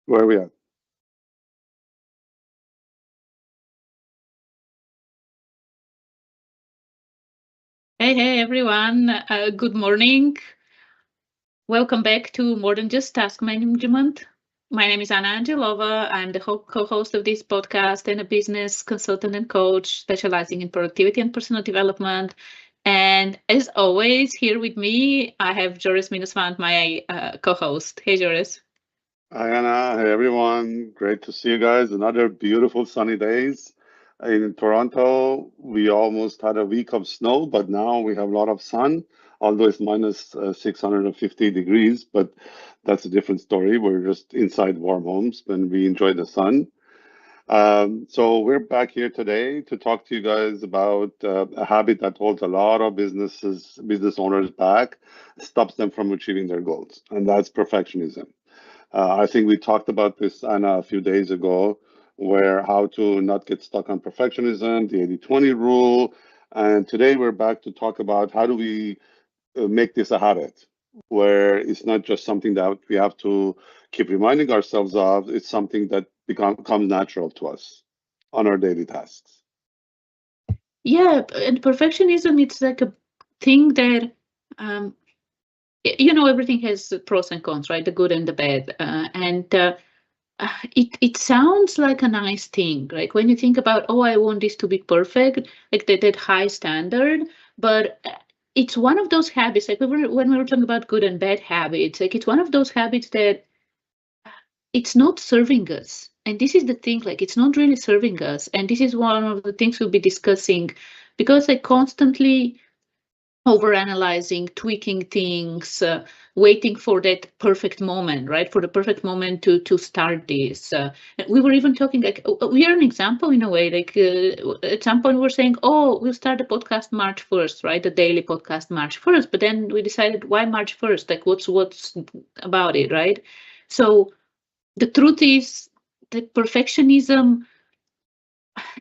Where are we at? Hey, everyone. Good morning. Welcome back to More Than Just Task Management. My name is Anna Angelova. I'm the co-host of this podcast and a business consultant and coach specializing in productivity and personal development. And as always, here with me, I have Joris Minusvant, my co-host. Hey, Joris. Hi, Anna. Hey, everyone. Great to see you guys. Another beautiful sunny days. In Toronto, we almost had a week of snow, but now we have a lot of sun, although it's minus 650 degrees, but that's a different story. We're just inside warm homes when we enjoy the sun. So we're back here today to talk to you guys about a habit that holds a lot of business owners back, stops them from achieving their goals, and that's perfectionism. I think we talked about this, Anna, a few days ago, where how to not get stuck on perfectionism, the 80/20 rule. And today we're back to talk about how do we make this a habit where it's not just something that we have to keep reminding ourselves of, it's something that becomes natural to us on our daily tasks. Yeah, and perfectionism, it's like a thing that um, everything has pros and cons, right? The good and the bad. It sounds like a nice thing. Like when you think about, oh, I want this to be perfect, like that high standard. But it's one of those habits, like when we were talking about good and bad habits, like it's one of those habits that it's not serving us. And this is the thing, like it's not really serving us. And this is one of the things we'll be discussing because I constantly overanalyzing, tweaking things, waiting for that perfect moment, right? For the perfect moment to start this. We were even talking like we are an example in a way. Like at some point we're saying, oh, we'll start the podcast March 1st, right? The daily podcast March 1st. But then we decided why March 1st? Like what's about it, right? So the truth is that perfectionism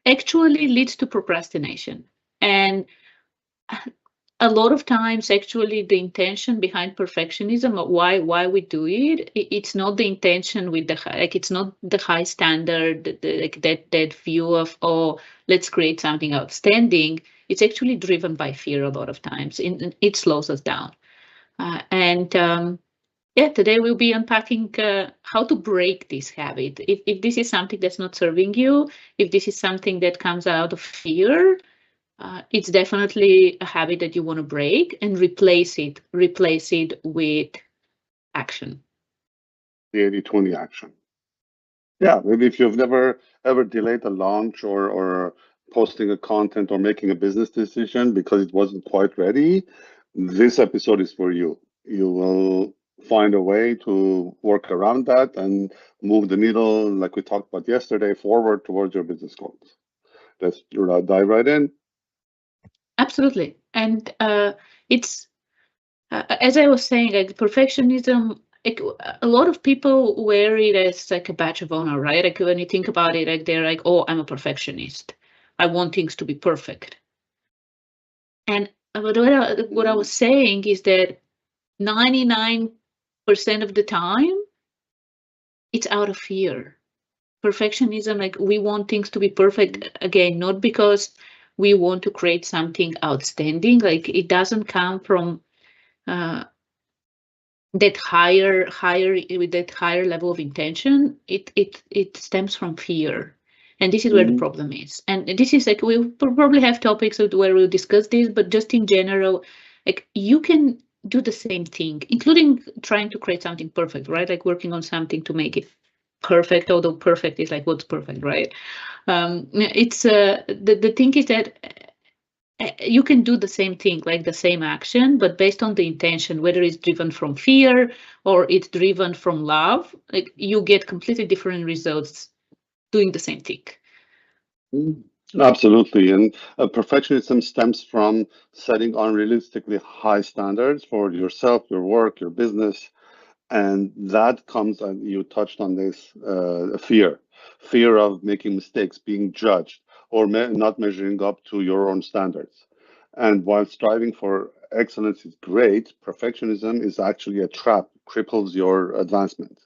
actually leads to procrastination. And a lot of times actually the intention behind perfectionism why we do it, it's not the intention with the like it's not the high standard like that view of, oh, let's create something outstanding. It's actually driven by fear a lot of times. It slows us down. And Yeah, today we'll be unpacking how to break this habit. If this is something that's not serving you, if this is something that comes out of fear, it's definitely a habit that you want to break and replace it with action. The 80/20 action. Yeah, maybe if you've never ever delayed a launch or posting a content or making a business decision because it wasn't quite ready, this episode is for you. You will find a way to work around that and move the needle, like we talked about yesterday, forward towards your business goals. Let's dive right in. Absolutely. And it's as I was saying, like perfectionism, like, a lot of people wear it as like a badge of honor, right? Like when you think about it, like they're like, oh, I'm a perfectionist. I want things to be perfect. And what I was saying is that 99% of the time, it's out of fear. Perfectionism, like we want things to be perfect, again, not because we want to create something outstanding. Like it doesn't come from uh, that higher with that higher level of intention. It stems from fear. And this is where the Mhm. problem is. And this is like we'll probably have topics where we'll discuss this, but just in general, like you can do the same thing, including trying to create something perfect, right? Like working on something to make it perfect, although perfect is like what's perfect, right? It's the thing is that you can do the same thing, like the same action, but based on the intention, whether it's driven from fear or it's driven from love, like you get completely different results doing the same thing. Mm. Absolutely. And perfectionism stems from setting unrealistically high standards for yourself, your work, your business. And that comes, and you touched on this, fear of making mistakes, being judged, or not measuring up to your own standards. And while striving for excellence is great, perfectionism is actually a trap, cripples your advancement.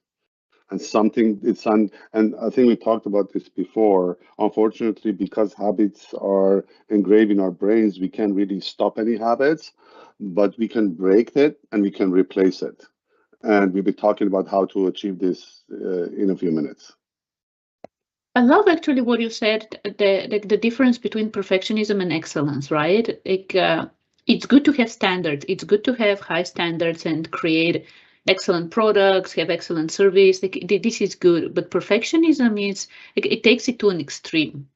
And something it's and I think we talked about this before. Unfortunately, because habits are engraved in our brains, we can't really stop any habits, but we can break it and we can replace it. And we'll be talking about how to achieve this in a few minutes. I love actually what you said, the difference between perfectionism and excellence, right? It's good to have standards. It's good to have high standards and create excellent products, have excellent service. This is good, but perfectionism is it takes it to an extreme.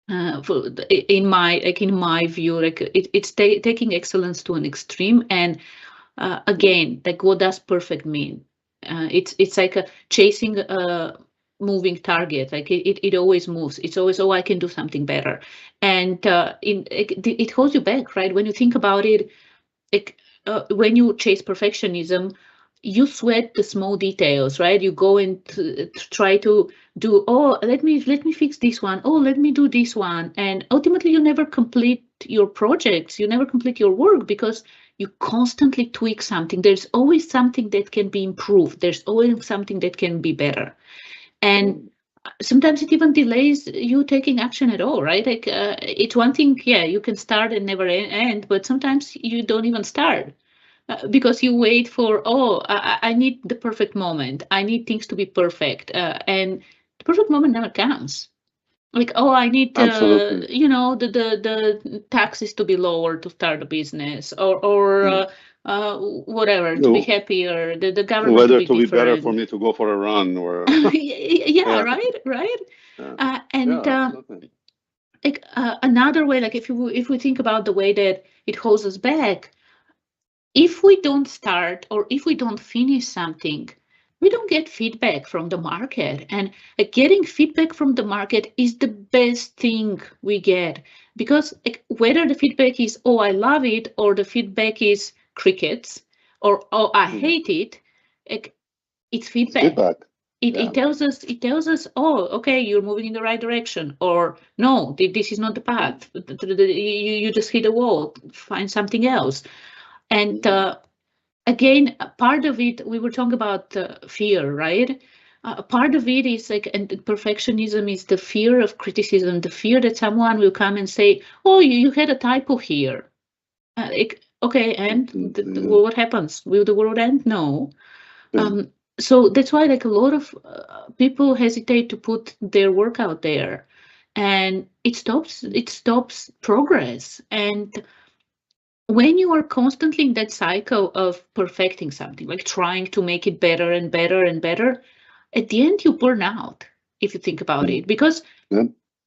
In my view, it's taking excellence to an extreme, and again, like what does perfect mean? It's like chasing a moving target. Like it always moves. It's always, oh, I can do something better, and it holds you back, right? When you think about it, like when you chase perfectionism, you sweat the small details, right? You go and try to do, oh, let me fix this one, oh, let me do this one, and ultimately you never complete your projects, you never complete your work because you constantly tweak something. There's always something that can be improved, there's always something that can be better, and sometimes it even delays you taking action at all, right? Like it's one thing, yeah, you can start and never end, but sometimes you don't even start because you wait for, oh, I need the perfect moment, I need things to be perfect, and the perfect moment never comes. Like, oh, I need Absolutely. the taxes to be lower to start a business, or Mm. whatever, to be You happier, the government to Whether be to be better for different. me to go for a run or Yeah, yeah, right. yeah, And yeah, absolutely. like another way, like if we think about the way that it holds us back, if we don't start or if we don't finish something, we don't get feedback from the market. And getting feedback from the market is the best thing we get, because like, whether the feedback is, oh, I love it, or the feedback is crickets, or oh, I Mm. hate it, like, it's It's feedback. feedback. It, Yeah. it tells us, oh, okay, you're moving in the right direction, or no, this is not the path. You just hit a wall, find something else. And Mm. again, a part of it, we were talking about fear, right? A part of it is like, and perfectionism is the fear of criticism, the fear that someone will come and say, oh, you had a typo here. Okay, and Mm. what happens? Will the world end? No. Yeah. So that's why like a lot of people hesitate to put their work out there, and it stops progress. And when you are constantly in that cycle of perfecting something, like trying to make it better and better and better, at the end you burn out, if you think about Mm. it, because Yeah.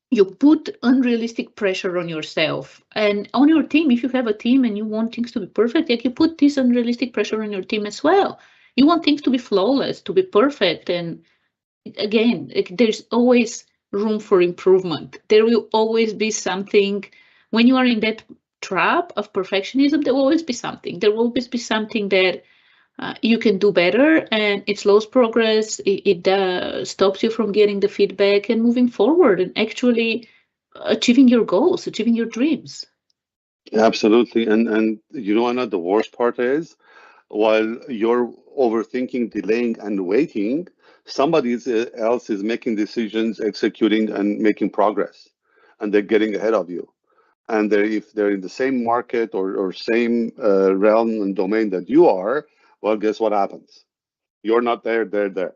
you put unrealistic pressure on yourself and on your team. If you have a team and you want things to be perfect, like you put this unrealistic pressure on your team as well. You want things to be flawless, to be perfect. And again, like, there's always room for improvement. There will always be something. When you are in that trap of perfectionism, there will always be something. There will always be something that you can do better, and it slows progress. It stops you from getting the feedback and moving forward and actually achieving your goals, achieving your dreams. Absolutely. And you know what the worst part is? While you're overthinking, delaying, and waiting, else is making decisions, executing, and making progress, and they're getting ahead of you. And if they're in the same market or same realm and domain that you are, well, guess what happens? You're not there, they're there.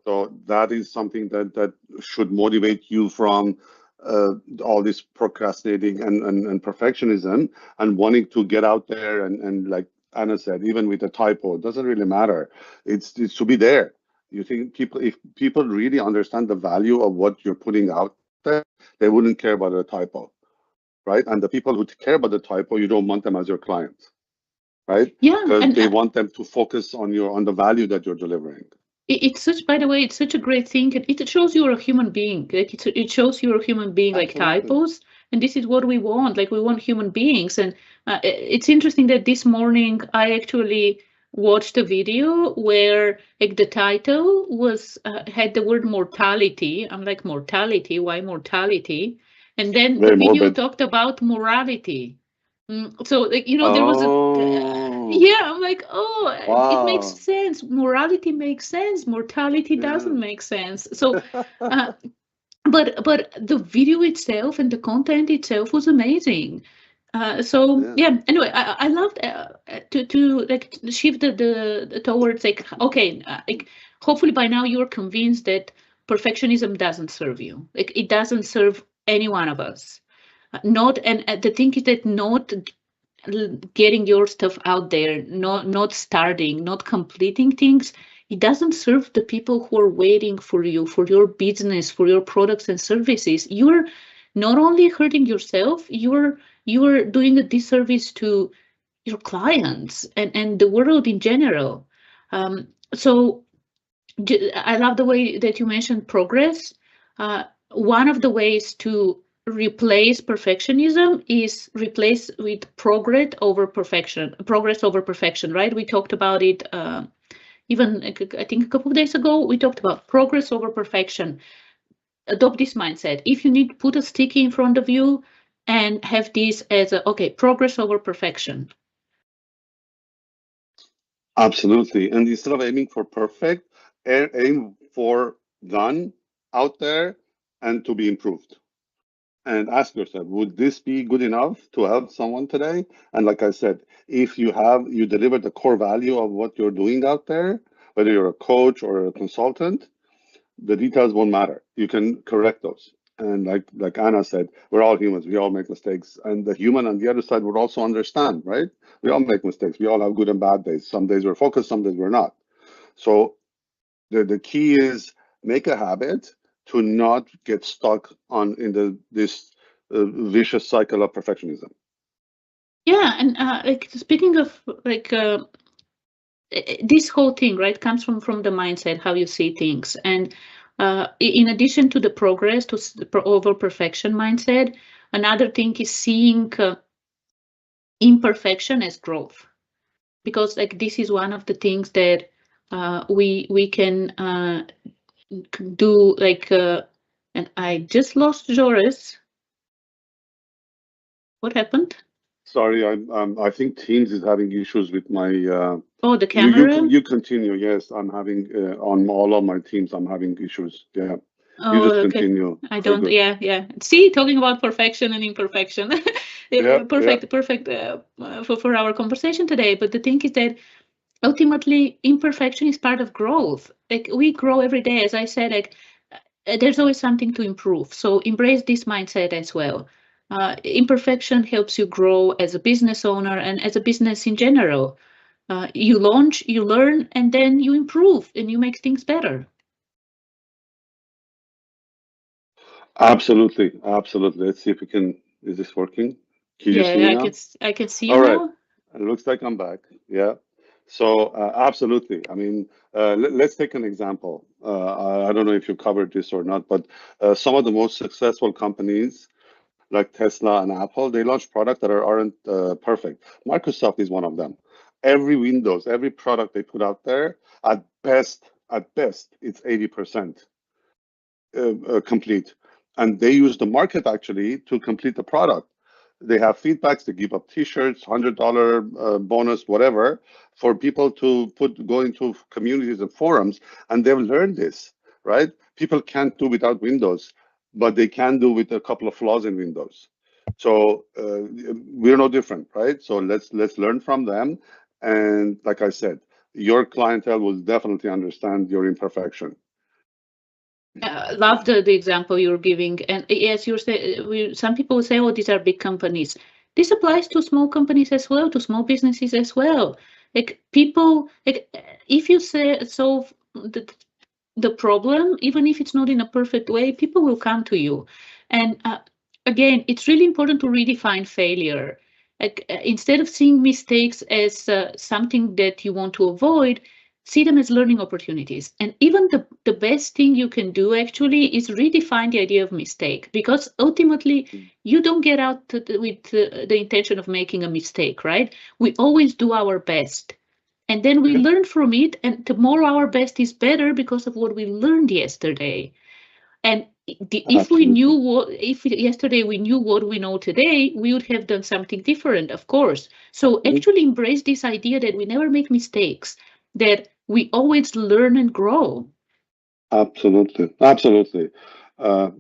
So that is something that should motivate you from all this procrastinating and perfectionism and wanting to get out there and like Anna said, even with a typo, it doesn't really matter. It's to be there. You think if people really understand the value of what you're putting out there, they wouldn't care about a typo, right? And the people who care about the typo, you don't want them as your clients, right? Yeah, Because and they want them to focus on the value that you're delivering. it's such, by the way, it's such a great thing. It shows you're a human being. Like it shows you're a human being, like Absolutely. typos. And this is what we want. Like we want human beings. And it's interesting that this morning I actually watched a video where like the title was had the word mortality. I'm like, mortality? Why mortality? And then the Very video morbid. talked about morality. So like, there was a Oh, Oh, Yeah, I'm like, oh, it makes wow. sense. Morality makes sense. Mortality Yeah. doesn't make sense. So, uh, but the video itself and the content itself was amazing. So Yeah. yeah. Anyway, I loved to like shift towards like okay, like hopefully by now you're convinced that perfectionism doesn't serve you. Like it doesn't serve any one of us. Not and the thing is that not getting your stuff out there, not starting, not completing things, it doesn't serve the people who are waiting for you, for your business, for your products and services. You're not only hurting yourself, you're doing a disservice to your clients and the world in general. So I love the way that you mentioned progress. One of the ways to replace perfectionism is replace with progress over perfection, right? We talked about it even like, I think a couple of days ago. We talked about progress over perfection. Adopt this mindset. If you need to put a sticky in front of you and have this as a okay, progress over perfection. Absolutely. And instead of aiming for perfect, aim for done out there and to be improved. And ask yourself, would this be good enough to help someone today? And like I said, if you deliver the core value of what you're doing out there, whether you're a coach or a consultant, the details won't matter. You can correct those. And like Anna said, we're all humans. We all make mistakes. And the human on the other side would also understand, right? We all make mistakes. We all have good and bad days. Some days we're focused, some days we're not. So the key is make a habit to not get stuck on in this vicious cycle of perfectionism. Yeah, and like speaking of like this whole thing, right, comes from the mindset, how you see things. And in addition to the progress to over perfection mindset, another thing is seeing imperfection as growth, because like this is one of the things that we can do like and I just lost Joris. What happened? Sorry, I think Teams is having issues with my. Oh, the You camera. you continue. Yes, I'm having on all of my teams. I'm having issues. Yeah, you Oh, just okay. continue. I We're don't. good. Yeah, yeah. See, talking about perfection and imperfection. Yeah, yeah. Perfect, perfect for our conversation today. But the thing is that ultimately, imperfection is part of growth. Like we grow every day. As I said, like there's always something to improve. So embrace this mindset as well. Imperfection helps you grow as a business owner and as a business in general. You launch, you learn, and then you improve and you make things better. Absolutely, absolutely. Let's see if we can. Is this working? Can you see Yeah, me now? I can see you All right. now. It looks like I'm back. Yeah. So absolutely. I mean, let's take an example. I don't know if you covered this or not, but some of the most successful companies like Tesla and Apple, they launch products that aren't perfect. Microsoft is one of them. Every Windows, every product they put out there, at best, it's 80% complete. And they use the market actually to complete the product. They have feedbacks, they give up t-shirts, $100 bonus, whatever, for people to go into communities and forums, and they've learned this, right? People can't do without Windows, but they can do with a couple of flaws in Windows. So we're no different, right? So let's learn from them. And like I said, your clientele will definitely understand your imperfection. Love the example you're giving. And yes, you're saying some people will say, "Oh, these are big companies." This applies to small companies as well, to small businesses as well. Like people, like if you say solve the problem, even if it's not in a perfect way, people will come to you. And again, it's really important to redefine failure. Like instead of seeing mistakes as something that you want to avoid, see them as learning opportunities. And even the best thing you can do actually is redefine the idea of mistake, because ultimately you don't get out with the intention of making a mistake, right? We always do our best, and then we Yeah. learn from it, and tomorrow our best is better because of what we learned yesterday. And if we knew Absolutely. what, if yesterday we knew what we know today, we would have done something different, of course. So Mhm. actually embrace this idea that we never make mistakes, that we always learn and grow. Absolutely, absolutely.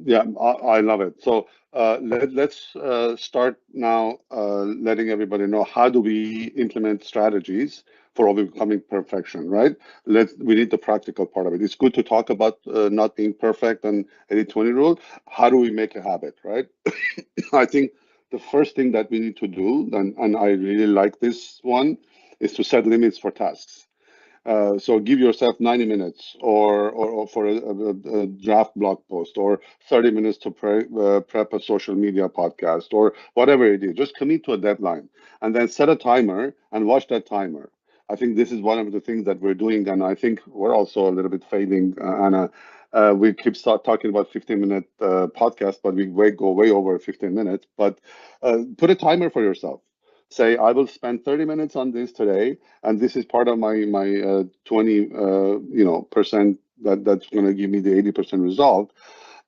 Yeah, I love it. So let's start now, letting everybody know how do we implement strategies for overcoming perfection, right? We need the practical part of it. It's good to talk about not being perfect and 80/20 rule. How do we make a habit, right? I think the first thing that we need to do, and I really like this one, is to set limits for tasks. So give yourself 90 minutes or for a draft blog post or 30 minutes to prep a social media podcast or whatever it is. Just commit to a deadline and then set a timer and watch that timer. I think this is one of the things that we're doing, and I think we're also a little bit failing, Anna. We keep start talking about 15-minute podcast, but go way over 15 minutes. But put a timer for yourself. Say, I will spend 30 minutes on this today, and this is part of my 20 percent that's going to give me the 80% result.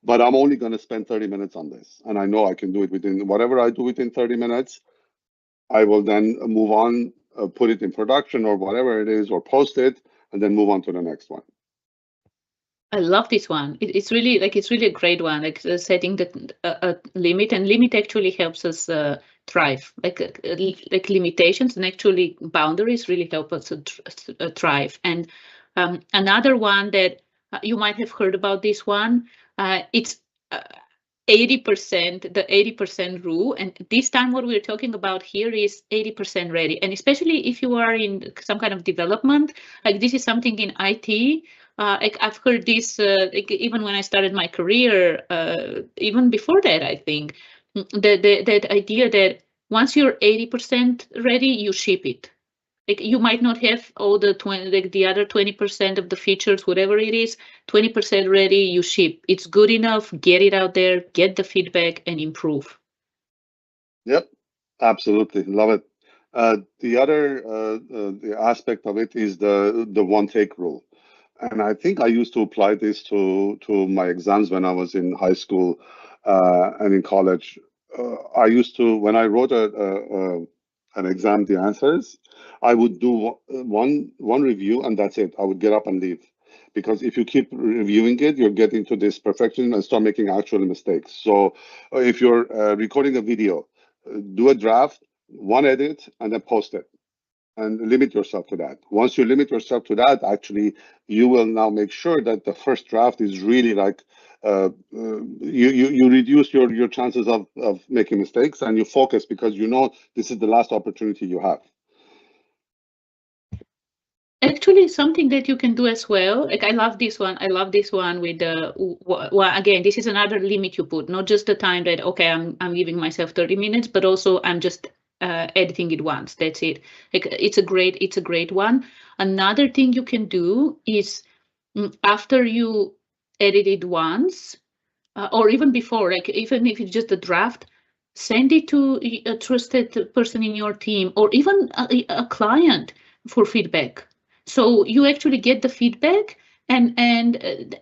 But I'm only going to spend 30 minutes on this, and I know I can do it within whatever I do within 30 minutes. I will then move on, put it in production or whatever it is, or post it, and then move on to the next one. I love this one. It's really like it's really a great one. Like setting the a limit, and limit actually helps us thrive. Like limitations and actually boundaries really help us thrive. And another one that you might have heard about this one. It's uh, 80%, the 80% rule. And this time, what we're talking about here is 80% ready. And especially if you are in some kind of development, like this is something in IT. I've heard this like even when I started my career, even before that, I think that idea that once you're 80% ready, you ship it. Like you might not have all the 20, like the other 20% of the features, whatever it is, 20% ready, you ship. It's good enough, get it out there, get the feedback and improve. Yep, absolutely, love it. The other the aspect of it is the one take rule. And I think I used to apply this to my exams when I was in high school and in college. I used to, when I wrote an exam, the answers, I would do one review and that's it. I would get up and leave. Because if you keep reviewing it, you're getting to this perfection and start making actual mistakes. So if you're recording a video, do a draft, one edit, and then post it and limit yourself to that. Once you limit yourself to that, actually, you will now make sure that the first draft is really like you reduce your chances of making mistakes and you focus because you know this is the last opportunity you have. Actually, something that you can do as well. Like I love this one. I love this one with the well, again, this is another limit you put, not just the time that okay, I'm giving myself 30 minutes, but also I'm just editing it once. That's it. Like it's a great one. Another thing you can do is after you edit it once, or even before, like even if it's just a draft, send it to a trusted person in your team or even a client for feedback. So you actually get the feedback, and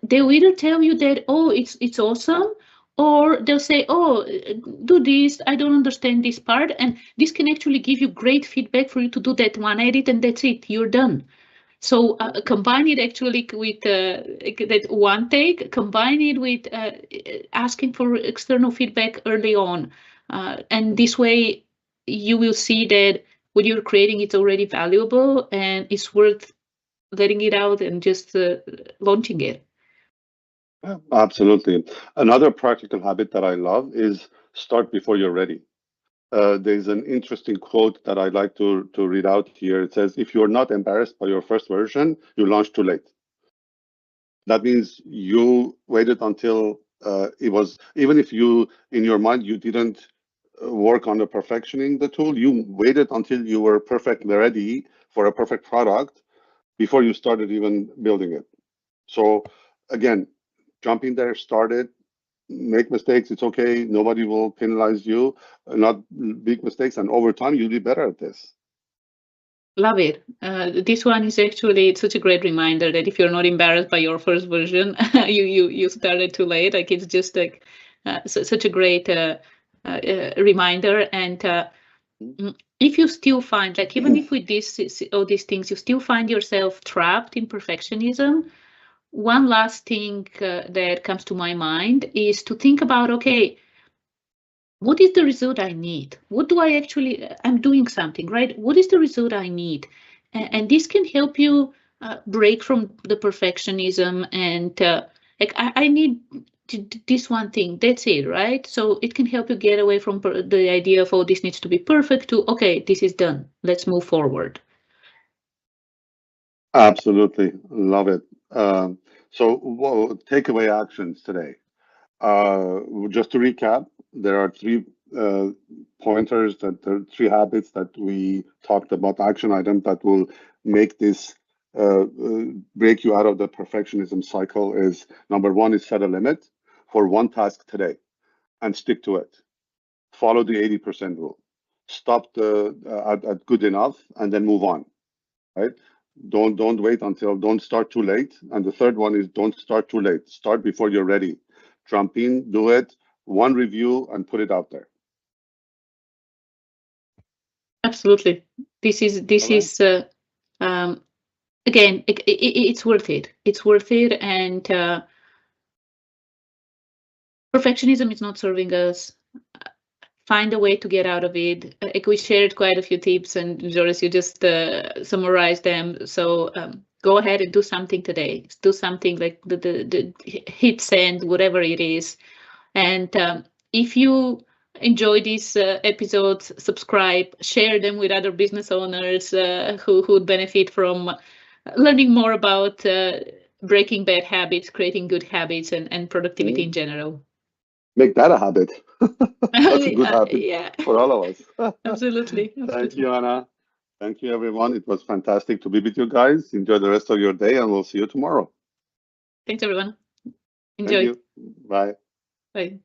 they will either tell you that oh it's awesome, or they'll say oh do this, I don't understand this part, and this can actually give you great feedback for you to do that one edit, and that's it, you're done. So combine it actually with that one take, combine it with asking for external feedback early on. And this way you will see that what you're creating is already valuable and it's worth letting it out and just launching it. Yeah, absolutely. Another practical habit that I love is start before you're ready. There's an interesting quote that I'd like to read out here. It says, "If you're not embarrassed by your first version, you launch too late." That means you waited until it was, even if you, in your mind, you didn't work on the perfectioning the tool, you waited until you were perfectly ready for a perfect product before you started even building it. So again, jump in there, start it, make mistakes. It's okay. Nobody will penalize you. Not big mistakes. And over time, you'll be better at this. Love it. This one is actually such a great reminder that if you're not embarrassed by your first version, you started too late. Like it's just like such a great reminder. And if you still find, like, even if with this all these things, you still find yourself trapped in perfectionism. One last thing that comes to my mind is to think about, okay, what is the result I need? What do I actually, I'm doing something, right? What is the result I need? And this can help you break from the perfectionism and like, I need this one thing, that's it, right? So it can help you get away from the idea of, oh, this needs to be perfect to, okay, this is done. Let's move forward. Absolutely. Love it. So, takeaway actions today. Just to recap, there are three uh, pointers, that there are three habits that we talked about, action items that will make this break you out of the perfectionism cycle. Is number one is set a limit for one task today and stick to it. Follow the 80% rule. Stop at good enough and then move on. Right? Don't wait until, don't start too late. And the third one is don't start too late. Start before you're ready. Jump in, do it, one review, and put it out there. Absolutely. This All right. is um, again, it's worth it. It's worth it. And perfectionism is not serving us. Find a way to get out of it. Like we shared quite a few tips, and Joris, you just summarized them. So go ahead and do something today. Do something like the hit send, whatever it is. And if you enjoy these episodes, subscribe, share them with other business owners who would benefit from learning more about breaking bad habits, creating good habits, and productivity Mm. in general. Make that a habit. That's a good habit Yeah, for all of us. absolutely, Thank absolutely. you, Anna. Thank you, everyone. It was fantastic to be with you guys. Enjoy the rest of your day, and we'll see you tomorrow. Thanks, everyone. Thank Enjoy. you. Bye. Bye.